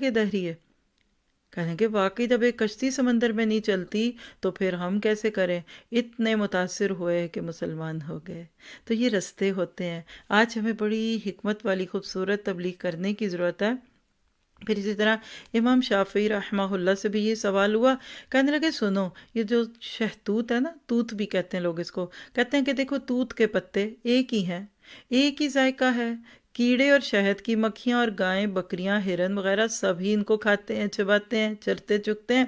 کہ دہری ہے؟ کہنے کہ واقعی جب ایک کشتی سمندر میں نہیں چلتی تو پھر ہم کیسے کریں؟ اتنے متاثر ہوئے کہ مسلمان ہو گئے۔ تو یہ رستے ہوتے ہیں۔ آج ہمیں بڑی حکمت والی خوبصورت تبلیغ کرنے کی ضرورت ہے۔ پھر اسی طرح امام شافعی رحمہ اللہ سے بھی یہ سوال ہوا، کہنے لگے سنو، یہ جو شہتوت ہے نا، توت بھی کہتے ہیں لوگ اس کو، کہتے ہیں کہ دیکھو توت کے پتے ایک ہی ہیں، ایک ہی ذائقہ ہے، کیڑے اور شہد کی مکھیاں اور گائیں بکریاں ہرن وغیرہ سبھی ان کو کھاتے ہیں، چباتے ہیں، چرتے چگتے ہیں،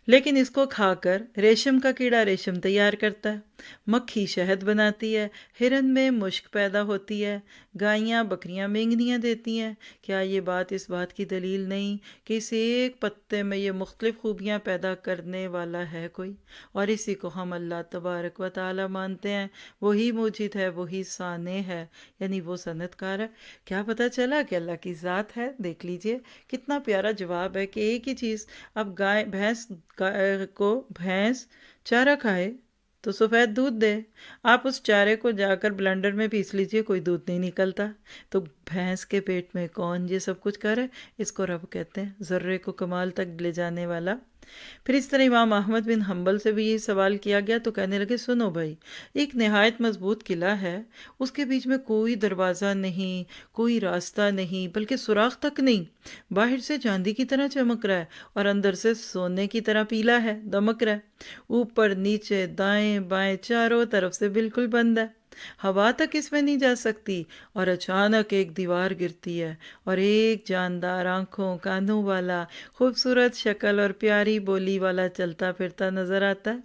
لیکن اس کو کھا کر ریشم کا کیڑا ریشم تیار کرتا ہے، مکھی شہد بناتی ہے، ہرن میں مشک پیدا ہوتی ہے، گائیاں بکریاں مینگنیاں دیتی ہیں۔ کیا یہ بات اس بات کی دلیل نہیں کہ اس ایک پتے میں یہ مختلف خوبیاں پیدا کرنے والا ہے کوئی؟ اور اسی کو ہم اللہ تبارک و تعالی مانتے ہیں، وہی موجد ہے، وہی صانع ہے، یعنی وہ صنعت کار ہے۔ کیا پتہ چلا کہ اللہ کی ذات ہے؟ دیکھ لیجئے کتنا پیارا جواب ہے کہ ایک ہی چیز، اب گائے بھینس چارہ کھائے تو سفید دودھ دے، آپ اس چارے کو جا کر بلینڈر میں پیس لیجئے، کوئی دودھ نہیں نکلتا۔ تو بھینس کے پیٹ میں کون یہ سب کچھ کرے؟ اس کو رب کہتے ہیں، ذرے کو کمال تک لے جانے والا۔ پھر اس طرح امام احمد بن حنبل سے بھی یہ سوال کیا گیا تو کہنے لگے سنو بھائی، ایک نہایت مضبوط قلعہ ہے، اس کے بیچ میں کوئی دروازہ نہیں، کوئی راستہ نہیں، بلکہ سوراخ تک نہیں، باہر سے چاندی کی طرح چمک رہا ہے اور اندر سے سونے کی طرح پیلا ہے، دمک رہا ہے، اوپر نیچے دائیں بائیں چاروں طرف سے بالکل بند ہے، ہوا تک اس میں نہیں جا سکتی، اور اچانک ایک دیوار گرتی ہے اور ایک جاندار آنکھوں کانوں والا خوبصورت شکل اور پیاری بولی والا چلتا پھرتا نظر آتا ہے۔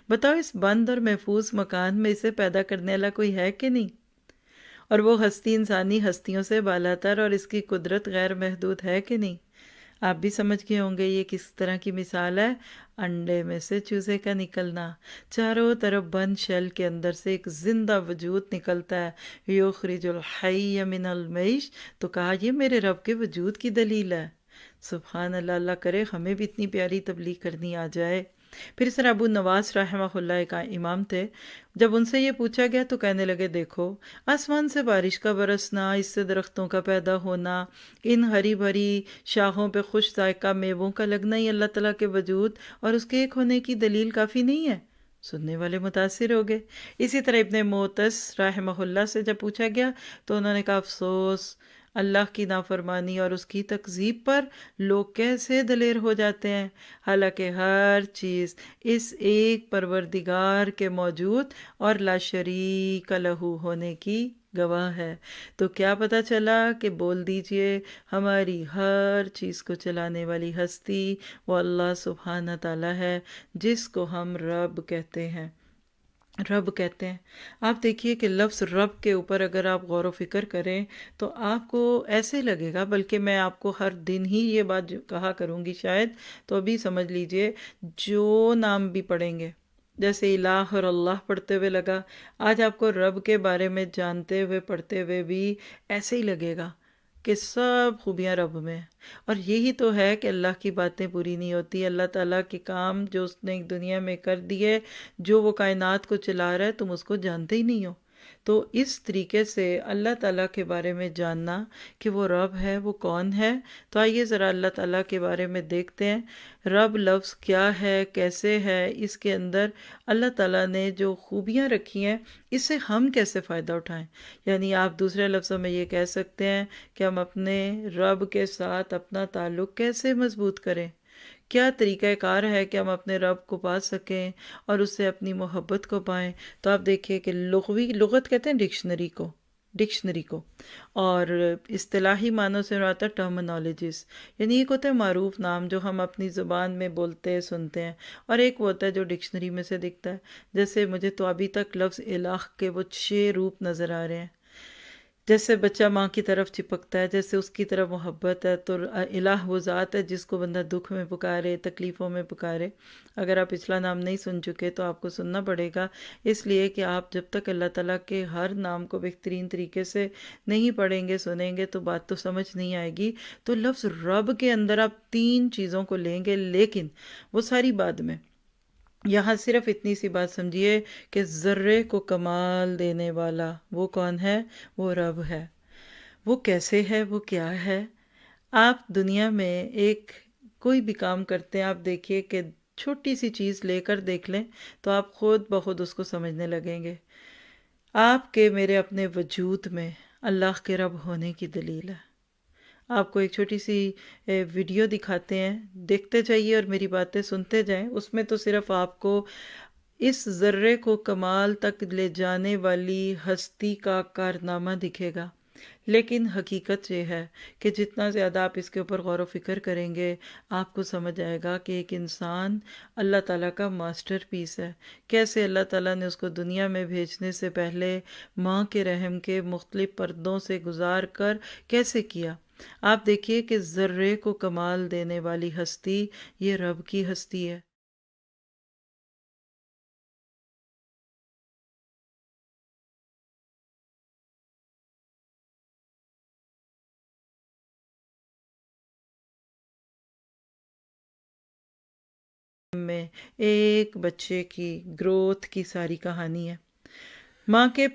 بتاؤ اس بند اور محفوظ مکان میں اسے پیدا کرنے والا کوئی ہے کہ نہیں؟ اور وہ ہستی انسانی ہستیوں سے بالاتر اور اس کی قدرت غیر محدود ہے کہ نہیں؟ آپ بھی سمجھ گئے ہوں گے یہ کس طرح کی مثال ہے۔ انڈے میں سے چوزے کا نکلنا، چاروں طرف بند شیل کے اندر سے ایک زندہ وجود نکلتا ہے، یخرج الحی من المیت، تو کہا یہ میرے رب کے وجود کی دلیل ہے۔ سبحان اللہ، اللہ کرے ہمیں بھی اتنی پیاری تبلیغ کرنی آ جائے۔ پھر اس طرح ابو نواس رحمہ اللہ ایک امام تھے، جب ان سے یہ پوچھا گیا تو کہنے لگے دیکھو، آسمان سے بارش کا برسنا، اس سے درختوں کا پیدا ہونا، ان ہری بھری شاخوں پہ خوش ذائقہ میووں کا لگنا ہی اللہ تعالیٰ کے وجود اور اس کے ایک ہونے کی دلیل کافی نہیں ہے؟ سننے والے متاثر ہو گئے۔ اسی طرح ابن معتز رحمہ اللہ سے جب پوچھا گیا تو انہوں نے کہا افسوس، اللہ کی نافرمانی اور اس کی تکذیب پر لوگ کیسے دلیر ہو جاتے ہیں، حالانکہ ہر چیز اس ایک پروردگار کے موجود اور لا شریک لہو ہونے کی گواہ ہے۔ تو کیا پتہ چلا کہ بول دیجئے ہماری ہر چیز کو چلانے والی ہستی وہ اللہ سبحانہ تعالیٰ ہے، جس کو ہم رب کہتے ہیں۔ رب کہتے ہیں، آپ دیکھیے کہ لفظ رب کے اوپر اگر آپ غور و فکر کریں تو آپ کو ایسے لگے گا، بلکہ میں آپ کو ہر دن ہی یہ بات کہا کروں گی شاید، تو ابھی سمجھ لیجئے جو نام بھی پڑھیں گے، جیسے الہ اور اللہ پڑھتے ہوئے لگا، آج آپ کو رب کے بارے میں جانتے ہوئے پڑھتے ہوئے بھی ایسے ہی لگے گا کہ سب خوبیاں رب میں ہیں۔ اور یہی تو ہے کہ اللہ کی باتیں پوری نہیں ہوتی، اللہ تعالیٰ کے کام جو اس نے دنیا میں کر دیے، جو وہ کائنات کو چلا رہا ہے، تم اس کو جانتے ہی نہیں ہو۔ تو اس طریقے سے اللہ تعالیٰ کے بارے میں جاننا کہ وہ رب ہے، وہ کون ہے، تو آئیے ذرا اللہ تعالیٰ کے بارے میں دیکھتے ہیں۔ رب لفظ کیا ہے، کیسے ہے، اس کے اندر اللہ تعالیٰ نے جو خوبیاں رکھی ہیں اس سے ہم کیسے فائدہ اٹھائیں۔ یعنی آپ دوسرے لفظوں میں یہ کہہ سکتے ہیں کہ ہم اپنے رب کے ساتھ اپنا تعلق کیسے مضبوط کریں، کیا طریقہ کار ہے کہ ہم اپنے رب کو پا سکیں اور اس سے اپنی محبت کو پائیں۔ تو آپ دیکھیے کہ لغت کہتے ہیں ڈکشنری کو، اور اصطلاحی معنوں سے مراد ٹرمنالوجیز، یعنی ایک ہوتا ہے معروف نام جو ہم اپنی زبان میں بولتے سنتے ہیں، اور ایک وہ ہوتا ہے جو ڈکشنری میں سے دکھتا ہے۔ جیسے مجھے تو ابھی تک لفظ الہ کے وہ 6 روپ نظر آ رہے ہیں۔ جیسے بچہ ماں کی طرف چپکتا ہے، جیسے اس کی طرف محبت ہے، تو الہ وہ ذات ہے جس کو بندہ دکھ میں پکارے، تکلیفوں میں پکارے۔ اگر آپ پچھلا نام نہیں سن چکے تو آپ کو سننا پڑے گا، اس لیے کہ آپ جب تک اللہ تعالیٰ کے ہر نام کو بہترین طریقے سے نہیں پڑھیں گے سنیں گے تو بات تو سمجھ نہیں آئے گی۔ تو لفظ رب کے اندر آپ 3 چیزوں کو لیں گے، لیکن وہ ساری بعد میں، یہاں صرف اتنی سی بات سمجھیے کہ ذرے کو کمال دینے والا وہ کون ہے؟ وہ رب ہے۔ وہ کیسے ہے، وہ کیا ہے؟ آپ دنیا میں ایک کوئی بھی کام کرتے ہیں، آپ دیکھیے کہ چھوٹی سی چیز لے کر دیکھ لیں تو آپ خود بخود اس کو سمجھنے لگیں گے۔ آپ کے میرے اپنے وجود میں اللہ کے رب ہونے کی دلیل ہے۔ آپ کو ایک چھوٹی سی ویڈیو دکھاتے ہیں، دیکھتے جائیے اور میری باتیں سنتے جائیں۔ اس میں تو صرف آپ کو اس ذرے کو کمال تک لے جانے والی ہستی کا کارنامہ دکھے گا، لیکن حقیقت یہ ہے کہ جتنا زیادہ آپ اس کے اوپر غور و فکر کریں گے، آپ کو سمجھ آئے گا کہ ایک انسان اللہ تعالیٰ کا ماسٹر پیس ہے۔ کیسے اللہ تعالیٰ نے اس کو دنیا میں بھیجنے سے پہلے ماں کے رحم کے مختلف پردوں سے گزار کر کیسے کیا۔ آپ دیکھیے کہ ذرے کو کمال دینے والی ہستی یہ رب کی ہستی ہے۔ میں ایک بچے کی گروتھ کی ساری کہانی ہے۔ ماں کے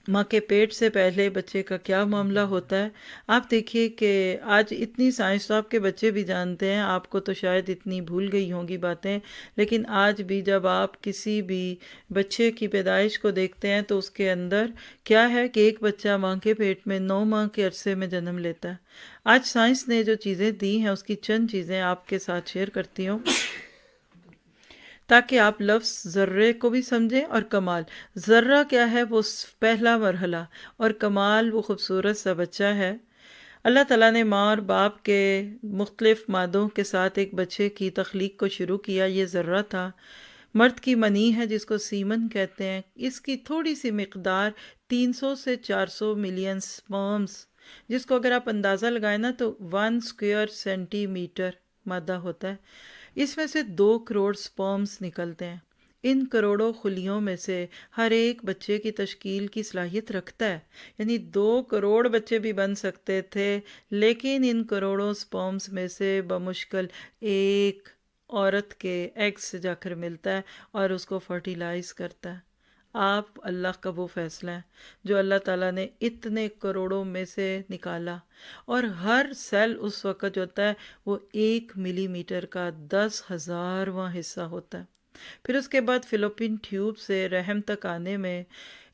ماں کے پیٹ سے پہلے بچے کا کیا معاملہ ہوتا ہے۔ آپ دیکھیے کہ آج اتنی سائنس تو آپ کے بچے بھی جانتے ہیں، آپ کو تو شاید اتنی بھول گئی ہوں گی باتیں، لیکن آج بھی جب آپ کسی بھی بچے کی پیدائش کو دیکھتے ہیں تو اس کے اندر کیا ہے کہ ایک بچہ ماں کے پیٹ میں 9 ماہ کے عرصے میں جنم لیتا ہے۔ آج سائنس نے جو چیزیں دی ہیں اس کی چند چیزیں آپ کے ساتھ شیئر کرتی ہوں تاکہ آپ لفظ ذرے کو بھی سمجھیں اور کمال۔ ذرہ کیا ہے؟ وہ پہلا مرحلہ، اور کمال وہ خوبصورت سا بچہ ہے۔ اللہ تعالیٰ نے ماں اور باپ کے مختلف مادوں کے ساتھ ایک بچے کی تخلیق کو شروع کیا، یہ ذرہ تھا۔ مرد کی منی ہے جس کو سیمن کہتے ہیں، اس کی تھوڑی سی مقدار 300 سے 400 ملین سپرمز، جس کو اگر آپ اندازہ لگائیں نا تو 1 اسکوائر سینٹی میٹر مادہ ہوتا ہے۔ اس میں سے 2 کروڑ سپرمز نکلتے ہیں۔ ان کروڑوں خلیوں میں سے ہر ایک بچے کی تشکیل کی صلاحیت رکھتا ہے، یعنی 2 کروڑ بچے بھی بن سکتے تھے، لیکن ان کروڑوں سپرمز میں سے بمشکل ایک عورت کے ایگ سے جا کر ملتا ہے اور اس کو فرٹیلائز کرتا ہے۔ آپ اللہ کا وہ فیصلہ ہے جو اللہ تعالیٰ نے اتنے کروڑوں میں سے نکالا، اور ہر سیل اس وقت جو ہوتا ہے وہ 1 ملی میٹر کا 10,000واں حصہ ہوتا ہے۔ پھر اس کے بعد فلوپین ٹیوب سے رحم تک آنے میں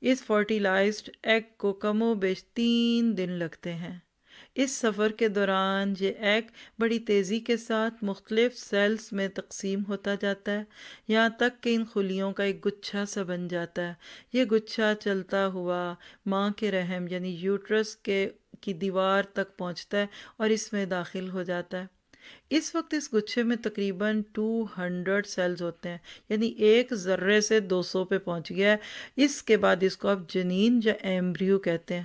اس فرٹیلائزڈ ایگ کو کم و بیش 3 دن لگتے ہیں۔ اس سفر کے دوران یہ ایگ بڑی تیزی کے ساتھ مختلف سیلز میں تقسیم ہوتا جاتا ہے، یہاں تک کہ ان خلیوں کا ایک گچھا سا بن جاتا ہے۔ یہ گچھا چلتا ہوا ماں کے رحم یعنی یوٹرس کی دیوار تک پہنچتا ہے اور اس میں داخل ہو جاتا ہے۔ اس وقت اس گچھے میں تقریباً 200 سیلز ہوتے ہیں، یعنی ایک ذرے سے 200 پہ پہنچ گیا ہے۔ اس کے بعد اس کو آپ جنین یا ایمبریو کہتے ہیں۔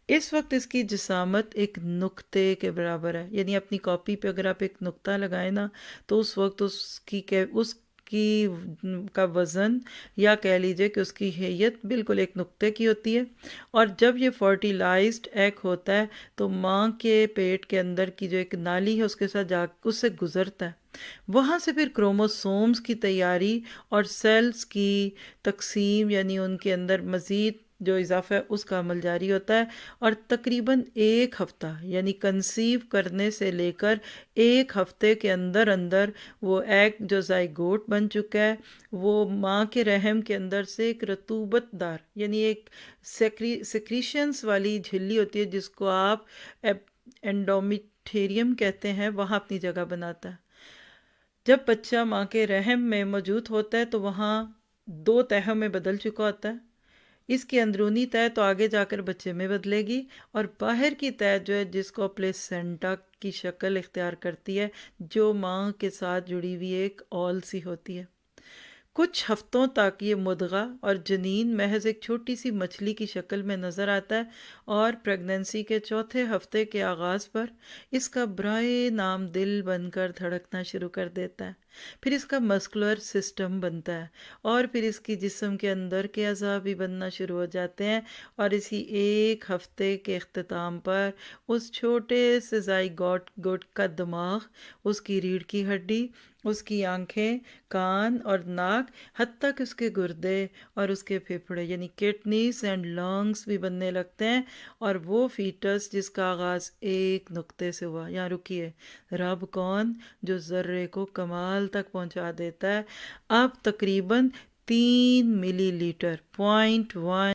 اس وقت اس کی جسامت ایک نقطے کے برابر ہے، یعنی اپنی کاپی پہ اگر آپ ایک نقطہ لگائیں نا تو اس وقت اس کی کا وزن یا کہہ لیجئے کہ اس کی حیت بالکل ایک نقطے کی ہوتی ہے۔ اور جب یہ فرٹیلائزڈ ایگ ہوتا ہے تو ماں کے پیٹ کے اندر کی جو ایک نالی ہے اس کے ساتھ اس سے گزرتا ہے، وہاں سے پھر کروموسومز کی تیاری اور سیلز کی تقسیم یعنی ان کے اندر مزید جو اضافہ ہے اس کا عمل جاری ہوتا ہے، اور تقریباً 1 ہفتہ یعنی کنسیو کرنے سے لے کر 1 ہفتے کے اندر اندر وہ ایگ جو زائگوٹ بن چکا ہے وہ ماں کے رحم کے اندر سے ایک رطوبت دار یعنی ایک سیکریشنز والی جھلی ہوتی ہے جس کو آپ انڈومیٹریم کہتے ہیں، وہاں اپنی جگہ بناتا ہے۔ جب بچہ ماں کے رحم میں موجود ہوتا ہے تو وہاں 2 تہوں میں بدل چکا ہوتا ہے۔ اس کی اندرونی تہہ تو آگے جا کر بچے میں بدلے گی، اور باہر کی تہہ جو ہے جس کو پلیسینٹا کی شکل اختیار کرتی ہے، جو ماں کے ساتھ جڑی ہوئی ایک اول سی ہوتی ہے۔ کچھ ہفتوں تک یہ مدغہ اور جنین محض ایک چھوٹی سی مچھلی کی شکل میں نظر آتا ہے، اور پریگننسی کے 4تھے ہفتے کے آغاز پر اس کا برائے نام دل بن کر دھڑکنا شروع کر دیتا ہے۔ پھر اس کا مسکولر سسٹم بنتا ہے، اور پھر اس کی جسم کے اندر کے اعضاء بھی بننا شروع ہو جاتے ہیں، اور اسی ایک ہفتے کے اختتام پر اس چھوٹے سے زائگوٹ گوٹ کا دماغ، اس کی ریڑھ کی ہڈی، اس کی آنکھیں، کان اور ناک، حتیٰ کہ اس کے گردے اور اس کے پھیپھڑے یعنی کڈنیز اینڈ لنگس بھی بننے لگتے ہیں، اور وہ فیٹس جس کا آغاز ایک نقطے سے ہوا۔ یہاں رکیے، رب کون؟ جو ذرے کو کمال تک پہنچا دیتا ہے۔ اب تقریباً 3 ملی لیٹر 0.1